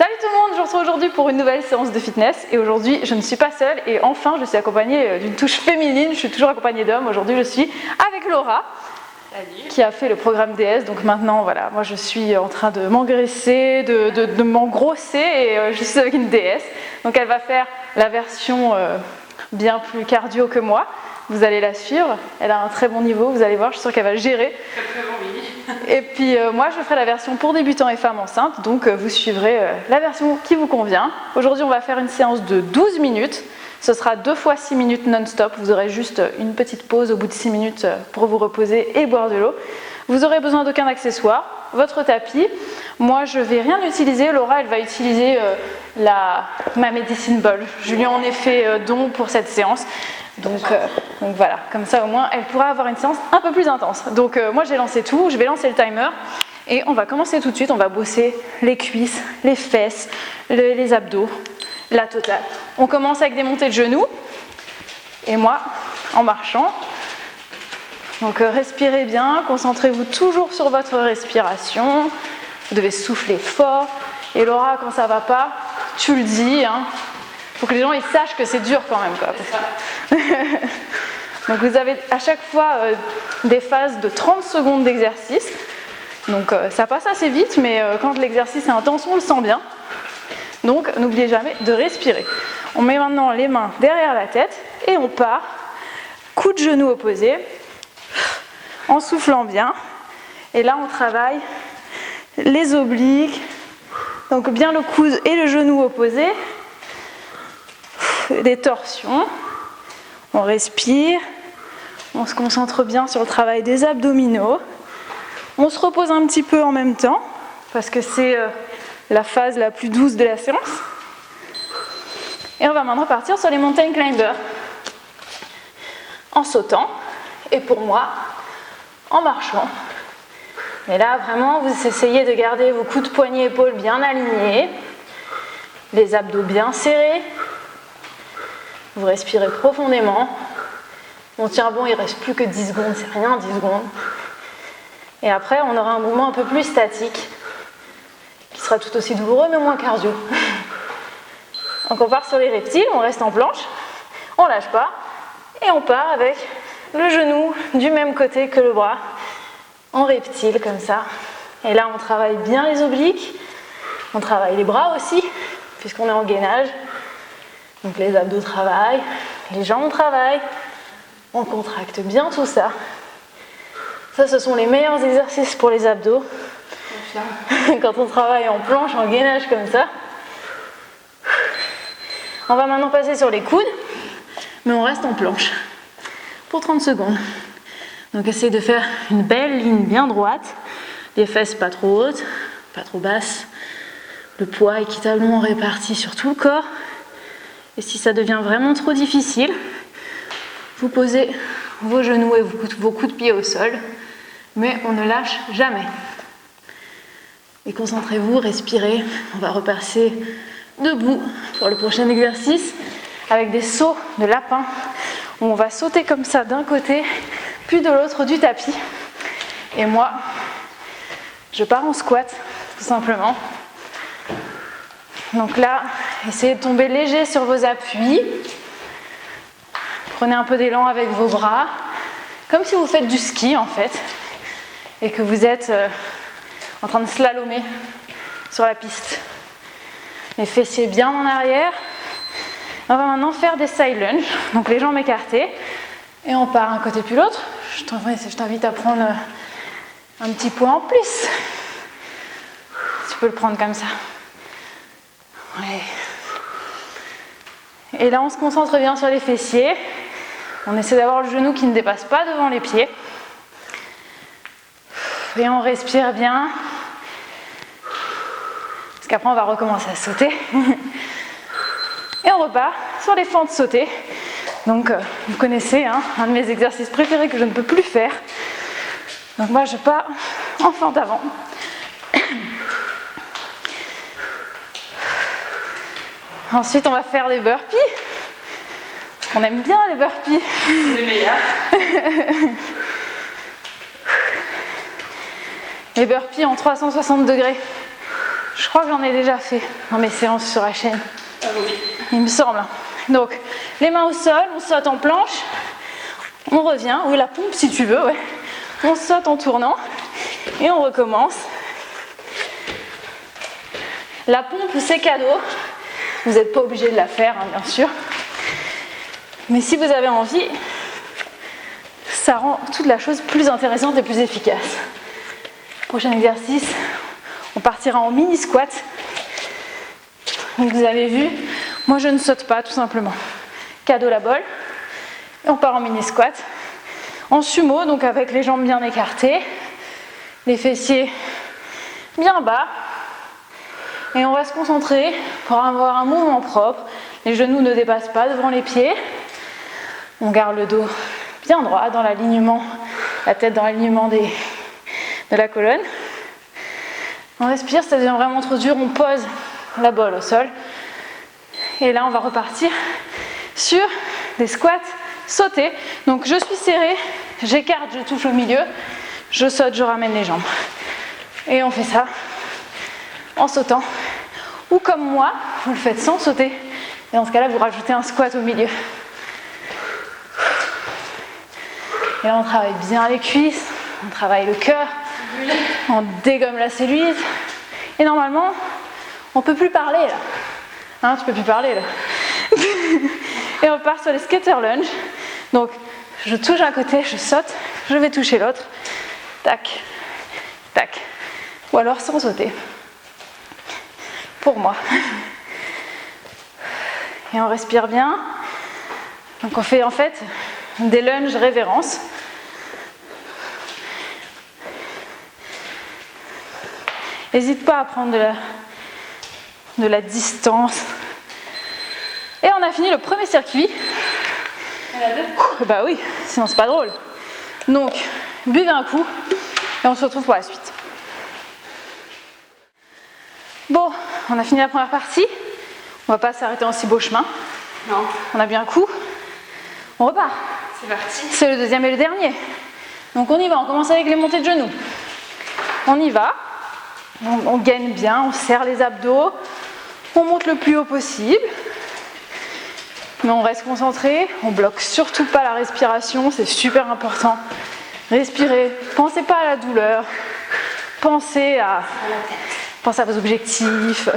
Salut tout le monde, je vous retrouve aujourd'hui pour une nouvelle séance de fitness et aujourd'hui je ne suis pas seule et enfin je suis accompagnée d'une touche féminine, je suis toujours accompagnée d'hommes, aujourd'hui je suis avec Laura. Salut. Qui a fait le programme DS, donc maintenant voilà, moi je suis en train de m'engraisser, de m'engrosser et je suis avec une DS, donc elle va faire la version bien plus cardio que moi. Vous allez la suivre, elle a un très bon niveau, vous allez voir, je suis sûre qu'elle va gérer. Très bon, oui. Et puis moi je ferai la version pour débutants et femmes enceintes, donc vous suivrez la version qui vous convient. Aujourd'hui on va faire une séance de 12 minutes, ce sera 2 fois 6 minutes non-stop, vous aurez juste une petite pause au bout de 6 minutes pour vous reposer et boire de l'eau. Vous aurez besoin d'aucun accessoire, votre tapis. Moi je ne vais rien utiliser, Laura elle va utiliser ma medicine ball. Je lui en ai fait don pour cette séance. Donc voilà, comme ça au moins elle pourra avoir une séance un peu plus intense. Donc moi j'ai lancé tout, je vais lancer le timer et on va commencer tout de suite, on va bosser les cuisses, les fesses, les abdos, la totale. On commence avec des montées de genoux et moi en marchant. Donc respirez bien, concentrez-vous toujours sur votre respiration, vous devez souffler fort et Laura quand ça va pas, tu le dis hein. Faut que les gens ils sachent que c'est dur quand même quoi. Donc vous avez à chaque fois des phases de 30 secondes d'exercice. Donc ça passe assez vite mais quand l'exercice est intense on le sent bien. Donc n'oubliez jamais de respirer. On met maintenant les mains derrière la tête et on part. Coup de genou opposé. En soufflant bien. Et là on travaille les obliques. Donc bien le coude et le genou opposé. Des torsions, on respire, on se concentre bien sur le travail des abdominaux, on se repose un petit peu en même temps parce que c'est la phase la plus douce de la séance et on va maintenant partir sur les mountain climbers en sautant et pour moi en marchant. Mais là vraiment vous essayez de garder vos coudes poignets épaules bien alignés, les abdos bien serrés. Vous respirez profondément. On tient bon, il ne reste plus que 10 secondes, c'est rien, 10 secondes. Et après, on aura un mouvement un peu plus statique, qui sera tout aussi douloureux, mais moins cardio. Donc on part sur les reptiles, on reste en planche, on ne lâche pas, et on part avec le genou du même côté que le bras, en reptile, comme ça. Et là, on travaille bien les obliques, on travaille les bras aussi, puisqu'on est en gainage. Donc les abdos travaillent, les jambes travaillent, on contracte bien tout ça. Ça, ce sont les meilleurs exercices pour les abdos. Quand on travaille en planche, en gainage comme ça. On va maintenant passer sur les coudes, mais on reste en planche pour 30 secondes. Donc essayez de faire une belle ligne bien droite, les fesses pas trop hautes, pas trop basses, le poids équitablement réparti sur tout le corps. Et si ça devient vraiment trop difficile, vous posez vos genoux et vos coups de pied au sol, mais on ne lâche jamais. Et concentrez-vous, respirez. On va repasser debout pour le prochain exercice avec des sauts de lapin. Où on va sauter comme ça d'un côté, puis de l'autre du tapis. Et moi, je pars en squat, tout simplement. Donc là, essayez de tomber léger sur vos appuis. Prenez un peu d'élan avec vos bras, comme si vous faites du ski en fait, et que vous êtes en train de slalomer sur la piste. Les fessiers bien en arrière. On va maintenant faire des side lunges, donc les jambes écartées, et on part un côté puis l'autre. Je t'invite à prendre un petit poids en plus. Tu peux le prendre comme ça. Ouais. Et là on se concentre bien sur les fessiers, on essaie d'avoir le genou qui ne dépasse pas devant les pieds et on respire bien parce qu'après on va recommencer à sauter et on repart sur les fentes sautées. Donc vous connaissez hein, un de mes exercices préférés que je ne peux plus faire, donc moi je pars en fente avant. Ensuite, on va faire des burpees. On aime bien les burpees. C'est les meilleurs. Les burpees en 360 degrés. Je crois que j'en ai déjà fait dans mes séances sur la chaîne. Ah oui. Il me semble. Donc, les mains au sol, on saute en planche, on revient, ou la pompe si tu veux, ouais. On saute en tournant et on recommence. La pompe, c'est cadeau. Vous n'êtes pas obligé de la faire, hein, bien sûr. Mais si vous avez envie, ça rend toute la chose plus intéressante et plus efficace. Prochain exercice, on partira en mini squat. Donc vous avez vu, moi je ne saute pas tout simplement. Cadeau la bolle. Et on part en mini squat. En sumo, donc avec les jambes bien écartées, les fessiers bien bas. Et on va se concentrer pour avoir un mouvement propre. Les genoux ne dépassent pas devant les pieds. On garde le dos bien droit dans l'alignement, la tête dans l'alignement de la colonne. On respire, ça devient vraiment trop dur. On pose la bolle au sol. Et là, on va repartir sur des squats sautés. Donc, je suis serrée, j'écarte, je touche au milieu, je saute, je ramène les jambes. Et on fait ça en sautant. Ou comme moi, vous le faites sans sauter. Et dans ce cas-là, vous rajoutez un squat au milieu. Et là, on travaille bien les cuisses, on travaille le cœur, on dégomme la cellulite. Et normalement, on ne peut plus parler là. Hein, tu peux plus parler là. Et on part sur les skater lunge. Donc, je touche un côté, je saute, je vais toucher l'autre. Tac, tac. Ou alors sans sauter. Pour moi. Et on respire bien. Donc, on fait en fait des lunges révérences. N'hésite pas à prendre de la distance. Et on a fini le premier circuit. Bah oui, sinon c'est pas drôle. Donc, buvez un coup et on se retrouve pour la suite. Bon, on a fini la première partie. On va pas s'arrêter en si beau chemin. Non. On a bu un coup. On repart. C'est parti. C'est le deuxième et le dernier. Donc on y va, on commence avec les montées de genoux. On y va. On gaine bien, on serre les abdos. On monte le plus haut possible. Mais on reste concentré. On bloque surtout pas la respiration, c'est super important. Respirez. Pensez pas à la douleur. Pensez à vos objectifs.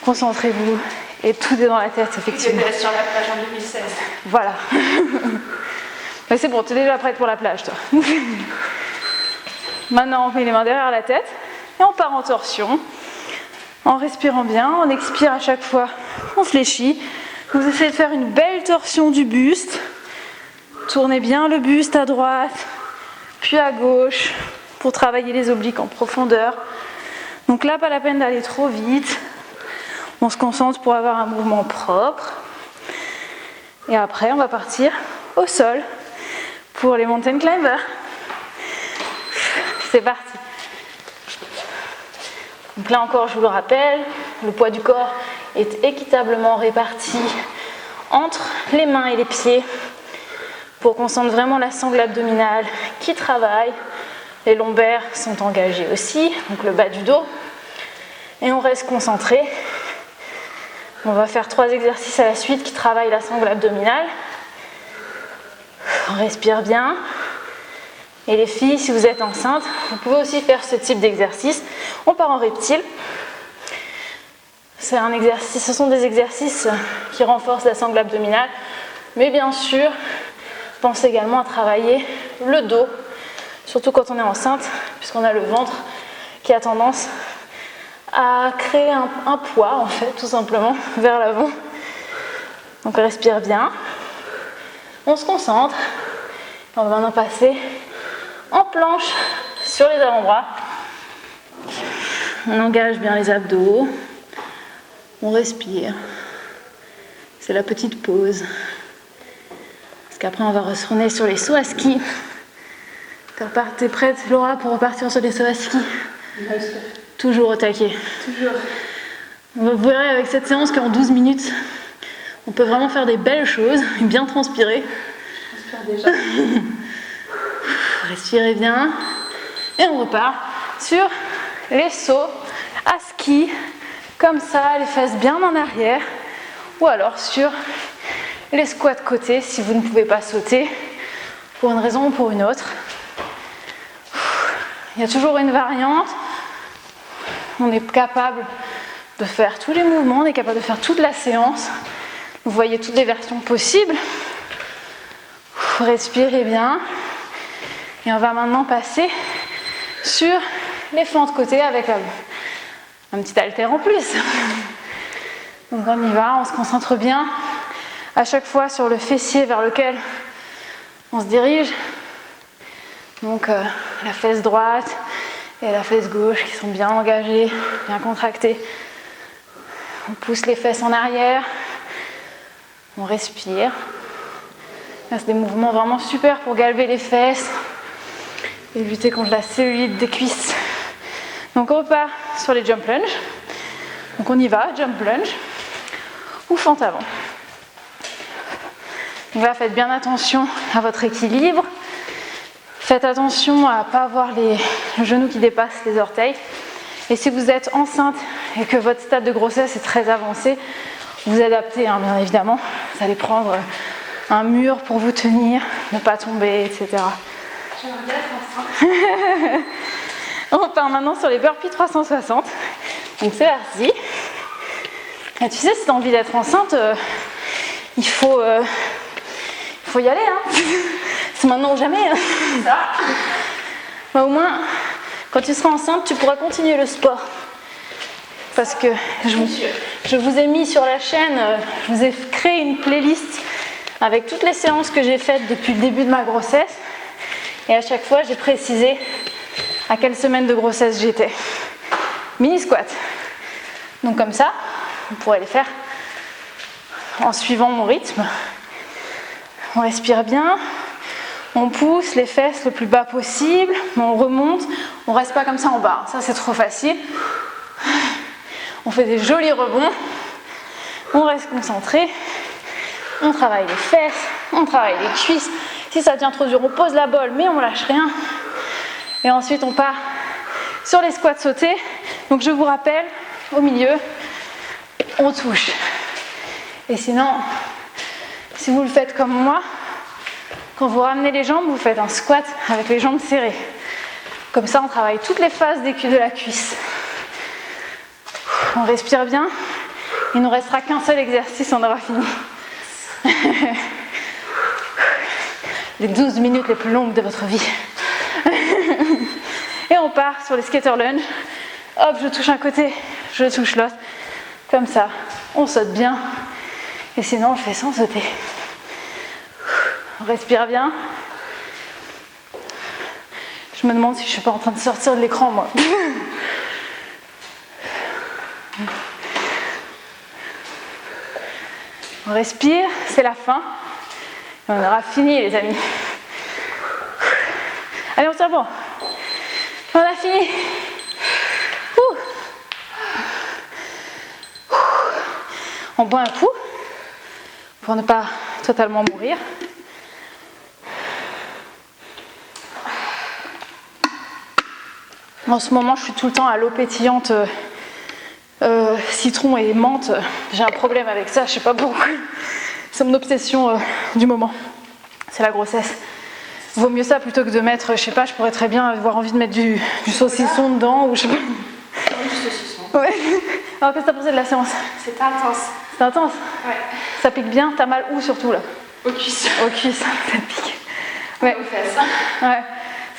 Concentrez-vous. Et tout est dans la tête, effectivement. J'étais sur la plage en 2016. Voilà. Mais c'est bon, tu es déjà prête pour la plage, toi. Maintenant, on met les mains derrière la tête et on part en torsion. En respirant bien, on expire à chaque fois, on fléchit. Vous essayez de faire une belle torsion du buste. Tournez bien le buste à droite, puis à gauche, pour travailler les obliques en profondeur. Donc là, pas la peine d'aller trop vite. On se concentre pour avoir un mouvement propre. Et après, on va partir au sol pour les mountain climbers. C'est parti. Donc là encore, je vous le rappelle, le poids du corps est équitablement réparti entre les mains et les pieds pour qu'on sente vraiment la sangle abdominale qui travaille. Les lombaires sont engagés aussi, donc le bas du dos. Et on reste concentré. On va faire 3 exercices à la suite qui travaillent la sangle abdominale. On respire bien. Et les filles, si vous êtes enceinte, vous pouvez aussi faire ce type d'exercice. On part en reptile. C'est un exercice, ce sont des exercices qui renforcent la sangle abdominale. Mais bien sûr, pensez également à travailler le dos, surtout quand on est enceinte, puisqu'on a le ventre qui a tendance à créer un poids, en fait, tout simplement, vers l'avant. Donc on respire bien. On se concentre. On va maintenant passer en planche sur les avant-bras. On engage bien les abdos. On respire. C'est la petite pause. Parce qu'après, on va retourner sur les sauts à ski. T'es prête, Laura, pour repartir sur les sauts à ski? Toujours au taquet. Toujours. Vous verrez avec cette séance qu'en 12 minutes, on peut vraiment faire des belles choses et bien transpirer. J'espère déjà. Respirez bien. Et on repart sur les sauts à ski, comme ça, les fesses bien en arrière, ou alors sur les squats côté si vous ne pouvez pas sauter pour une raison ou pour une autre. Il y a toujours une variante. On est capable de faire tous les mouvements, on est capable de faire toute la séance. Vous voyez toutes les versions possibles. Respirez bien. Et on va maintenant passer sur les flancs de côté avec un petit haltère en plus. Donc on y va, on se concentre bien à chaque fois sur le fessier vers lequel on se dirige. Donc la fesse droite et la fesse gauche qui sont bien engagées, bien contractées. On pousse les fesses en arrière, on respire. Là, c'est des mouvements vraiment super pour galber les fesses et lutter contre la cellulite des cuisses. Donc on repart sur les jump lunge. Donc on y va, jump lunge ou fente avant. Donc là, faites bien attention à votre équilibre. Faites attention à ne pas avoir les genoux qui dépassent les orteils. Et si vous êtes enceinte et que votre stade de grossesse est très avancé, vous adaptez, hein, bien évidemment. Vous allez prendre un mur pour vous tenir, ne pas tomber, etc. J'aimerais bien être enceinte. On part maintenant sur les burpees 360. Donc c'est parti. Et tu sais, si tu as envie d'être enceinte, il faut y aller. Hein. C'est maintenant ou jamais. Hein. Ça. Bah, au moins, quand tu seras enceinte, tu pourras continuer le sport. Parce que je vous ai mis sur la chaîne, je vous ai créé une playlist avec toutes les séances que j'ai faites depuis le début de ma grossesse. Et à chaque fois, j'ai précisé à quelle semaine de grossesse j'étais. Mini squat. Donc comme ça, vous pourrez les faire en suivant mon rythme. On respire bien. On pousse les fesses le plus bas possible. On remonte. On reste pas comme ça en bas. Ça, c'est trop facile. On fait des jolis rebonds. On reste concentré. On travaille les fesses. On travaille les cuisses. Si ça tient trop dur, on pose la bolle, mais on lâche rien. Et ensuite, on part sur les squats sautés. Donc, je vous rappelle, au milieu, on touche. Et sinon, si vous le faites comme moi, quand vous ramenez les jambes, vous faites un squat avec les jambes serrées. Comme ça, on travaille toutes les phases de la cuisse. On respire bien. Il ne nous restera qu'un seul exercice, on aura fini. Les 12 minutes les plus longues de votre vie. Et on part sur les skater lunge. Hop, je touche un côté, je touche l'autre. Comme ça, on saute bien. Et sinon, on le fait sans sauter. On respire bien. Je me demande si je ne suis pas en train de sortir de l'écran, moi. On respire, c'est la fin. Et on aura fini, les amis. Allez, on tire bon. On a fini. On boit un coup pour ne pas totalement mourir. En ce moment, je suis tout le temps à l'eau pétillante citron et menthe. J'ai un problème avec ça, je sais pas pourquoi. C'est mon obsession du moment. C'est la grossesse. Vaut mieux ça plutôt que de mettre, je sais pas, je pourrais très bien avoir envie de mettre du saucisson dedans ou je sais pas. Du saucisson. Ouais. Alors qu'est-ce que t'as pensé de la séance? C'est intense. C'est intense? Ouais. Ça pique bien? T'as mal où surtout là? Aux cuisses. Aux cuisses, ça pique. Ouais. Aux fesses. Ouais.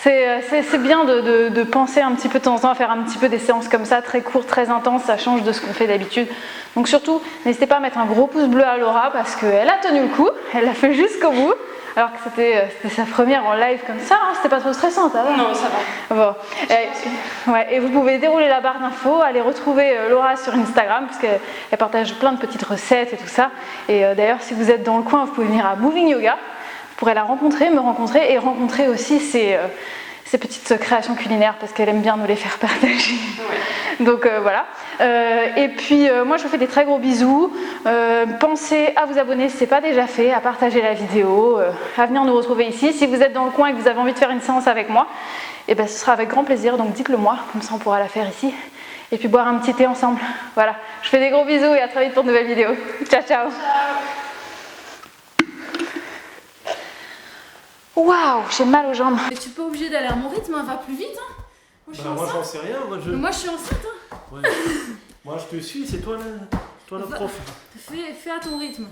C'est bien de penser un petit peu de temps en temps à faire un petit peu des séances comme ça, très courtes, très intenses, ça change de ce qu'on fait d'habitude. Donc surtout, n'hésitez pas à mettre un gros pouce bleu à Laura parce qu'elle a tenu le coup, elle l'a fait jusqu'au bout, alors que c'était sa première en live comme ça, hein, c'était pas trop stressant, ça va? Non, ça va. Bon. Et vous pouvez dérouler la barre d'infos, aller retrouver Laura sur Instagram parce qu'elle partage plein de petites recettes et tout ça. Et d'ailleurs, si vous êtes dans le coin, vous pouvez venir à Moving Yoga. Vous pourrez la rencontrer, me rencontrer et rencontrer aussi ses petites créations culinaires parce qu'elle aime bien nous les faire partager. Ouais. Donc voilà. Et puis moi je vous fais des très gros bisous. Pensez à vous abonner si ce n'est pas déjà fait, à partager la vidéo, à venir nous retrouver ici. Si vous êtes dans le coin et que vous avez envie de faire une séance avec moi, et ben, ce sera avec grand plaisir, donc dites-le moi, comme ça on pourra la faire ici. et puis boire un petit thé ensemble. Voilà, je fais des gros bisous et à très vite pour de nouvelles vidéos. Ciao, ciao. Waouh, j'ai mal aux jambes. Mais tu n'es pas obligé d'aller à mon rythme, hein, va plus vite. Hein. Moi, je suis moi enceinte. j'en sais rien, Moi je suis enceinte. Hein. Ouais. Moi je te suis, c'est toi la prof. Fais à ton rythme.